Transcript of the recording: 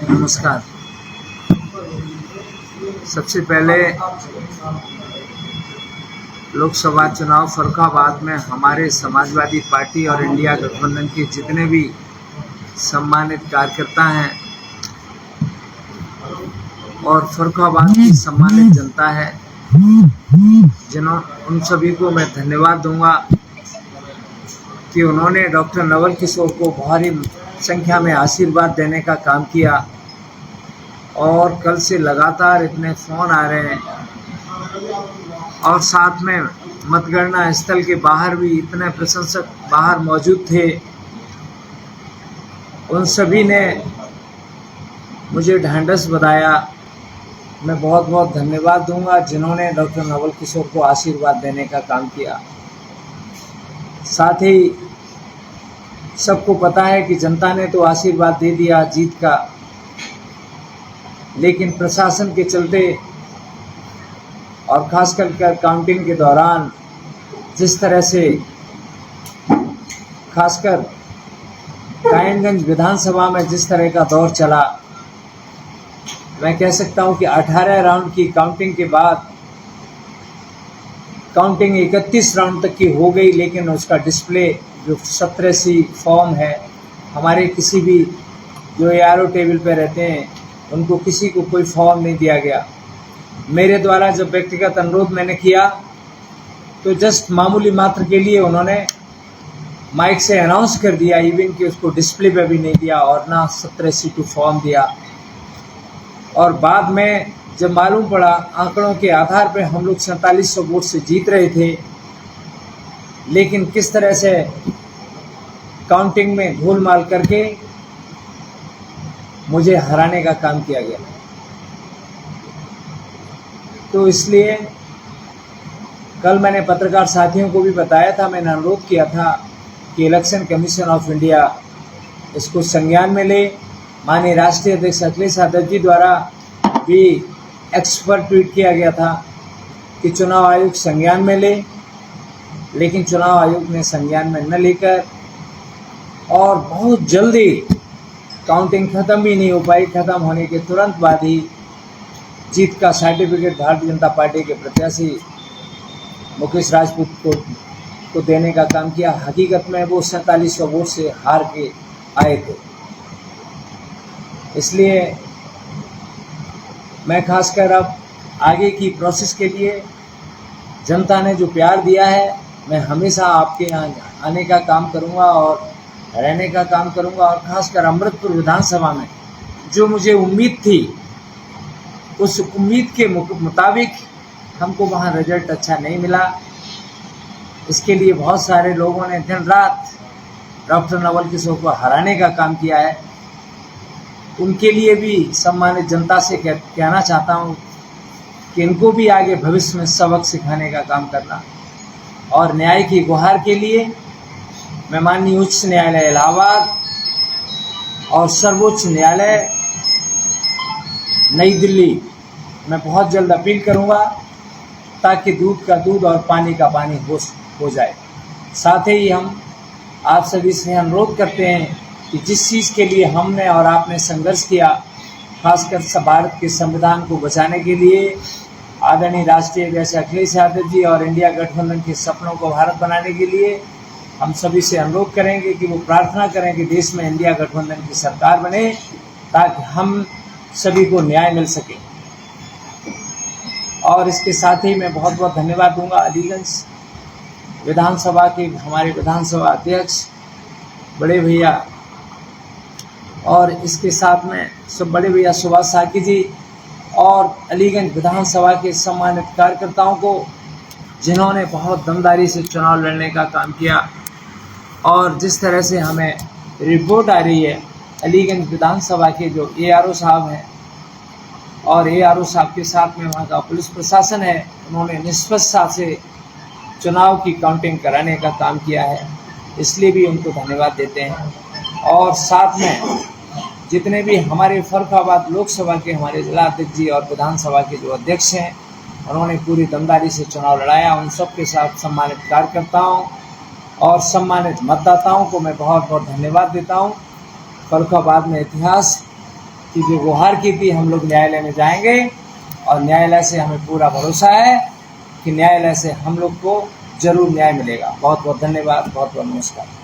नमस्कार। सबसे पहले लोकसभा चुनाव फर्रुखाबाद में हमारे समाजवादी पार्टी और इंडिया गठबंधन के जितने भी सम्मानित कार्यकर्ता हैं और फर्रुखाबाद की सम्मानित जनता है, उन सभी को मैं धन्यवाद दूंगा कि उन्होंने डॉक्टर नवल किशोर को भारी संख्या में आशीर्वाद देने का काम किया। और कल से लगातार इतने फ़ोन आ रहे हैं और साथ में मतगणना स्थल के बाहर भी इतने प्रशंसक बाहर मौजूद थे। उन सभी ने मुझे ढांढस बधाया। मैं बहुत बहुत धन्यवाद दूंगा जिन्होंने डॉक्टर नवल किशोर को आशीर्वाद देने का काम किया। साथ ही सबको पता है कि जनता ने तो आशीर्वाद दे दिया जीत का, लेकिन प्रशासन के चलते और खासकर काउंटिंग के दौरान जिस तरह से खासकर कायमगंज विधानसभा में जिस तरह का दौर चला, मैं कह सकता हूं कि 18 राउंड की काउंटिंग के बाद काउंटिंग 31 राउंड तक की हो गई, लेकिन उसका डिस्प्ले जो 17C फॉर्म है, हमारे किसी भी जो ARO टेबल पे रहते हैं उनको किसी को कोई फॉर्म नहीं दिया गया। मेरे द्वारा जब व्यक्तिगत अनुरोध मैंने किया तो जस्ट मामूली मात्र के लिए उन्होंने माइक से अनाउंस कर दिया, इवन कि उसको डिस्प्ले पे भी नहीं दिया और ना 17C2 फॉर्म दिया। और बाद में जब मालूम पड़ा आंकड़ों के आधार पर हम लोग 4700 वोट से जीत रहे थे, लेकिन किस तरह से काउंटिंग में गोलमाल करके मुझे हराने का काम किया गया। तो इसलिए कल मैंने पत्रकार साथियों को भी बताया था, मैंने अनुरोध किया था कि इलेक्शन कमीशन ऑफ इंडिया इसको संज्ञान में ले। माननीय राष्ट्रीय अध्यक्ष अखिलेश यादव जी द्वारा भी एक्सपर्ट ट्वीट किया गया था कि चुनाव आयोग संज्ञान में ले, लेकिन चुनाव आयोग ने संज्ञान में न लेकर और बहुत जल्दी काउंटिंग ख़त्म भी नहीं हो पाई। ख़त्म होने के तुरंत बाद ही जीत का सर्टिफिकेट भारतीय जनता पार्टी के प्रत्याशी मुकेश राजपूत को देने का काम किया। हकीकत में वो 4700 वोट से हार के आए थे। इसलिए मैं खासकर अब आगे की प्रोसेस के लिए जनता ने जो प्यार दिया है, मैं हमेशा आपके यहाँ आने का काम करूँगा और रहने का काम करूँगा। और खासकर अमृतपुर विधानसभा में जो मुझे उम्मीद थी, उस उम्मीद के मुताबिक हमको वहाँ रिजल्ट अच्छा नहीं मिला। इसके लिए बहुत सारे लोगों ने दिन रात डॉक्टर नवल किशोर को हराने का काम किया है। उनके लिए भी सम्मानित जनता से कहना चाहता हूँ कि इनको भी आगे भविष्य में सबक सिखाने का काम करना। और न्याय की गुहार के लिए मैं माननीय उच्च न्यायालय इलाहाबाद और सर्वोच्च न्यायालय नई दिल्ली में बहुत जल्द अपील करूंगा, ताकि दूध का दूध और पानी का पानी हो जाए। साथ ही हम आप सभी से अनुरोध करते हैं कि जिस चीज़ के लिए हमने और आपने संघर्ष किया, खासकर भारत के संविधान को बचाने के लिए, आदरणीय राष्ट्रीय अध्यक्ष अखिलेश यादव जी और इंडिया गठबंधन के सपनों को भारत बनाने के लिए हम सभी से अनुरोध करेंगे कि वो प्रार्थना करें कि देश में इंडिया गठबंधन की सरकार बने, ताकि हम सभी को न्याय मिल सके। और इसके साथ ही मैं बहुत बहुत धन्यवाद दूंगा अलीगंज विधानसभा के हमारे विधानसभा अध्यक्ष बड़े भैया, और इसके साथ में सब बड़े भैया सुभाष साकी जी और अलीगंज विधानसभा के सम्मानित कार्यकर्ताओं को, जिन्होंने बहुत दमदारी से चुनाव लड़ने का काम किया। और जिस तरह से हमें रिपोर्ट आ रही है, अलीगंज विधानसभा के जो ARO साहब हैं और ARO साहब के साथ में वहाँ का पुलिस प्रशासन है, उन्होंने निष्पक्षता से चुनाव की काउंटिंग कराने का काम किया है, इसलिए भी उनको धन्यवाद देते हैं। और साथ में जितने भी हमारे फर्रुखाबाद लोकसभा के हमारे जिला अध्यक्ष जी और विधानसभा के जो अध्यक्ष हैं, उन्होंने पूरी दमदारी से चुनाव लड़ाया। उन सब के साथ सम्मानित कार्यकर्ताओं और सम्मानित मतदाताओं को मैं बहुत बहुत धन्यवाद देता हूं। फर्रुखाबाद में इतिहास की जो गुहार की थी, हम लोग न्यायालय में जाएंगे और न्यायालय से हमें पूरा भरोसा है कि न्यायालय से हम लोग को जरूर न्याय मिलेगा। बहुत बहुत धन्यवाद, बहुत बहुत नमस्कार।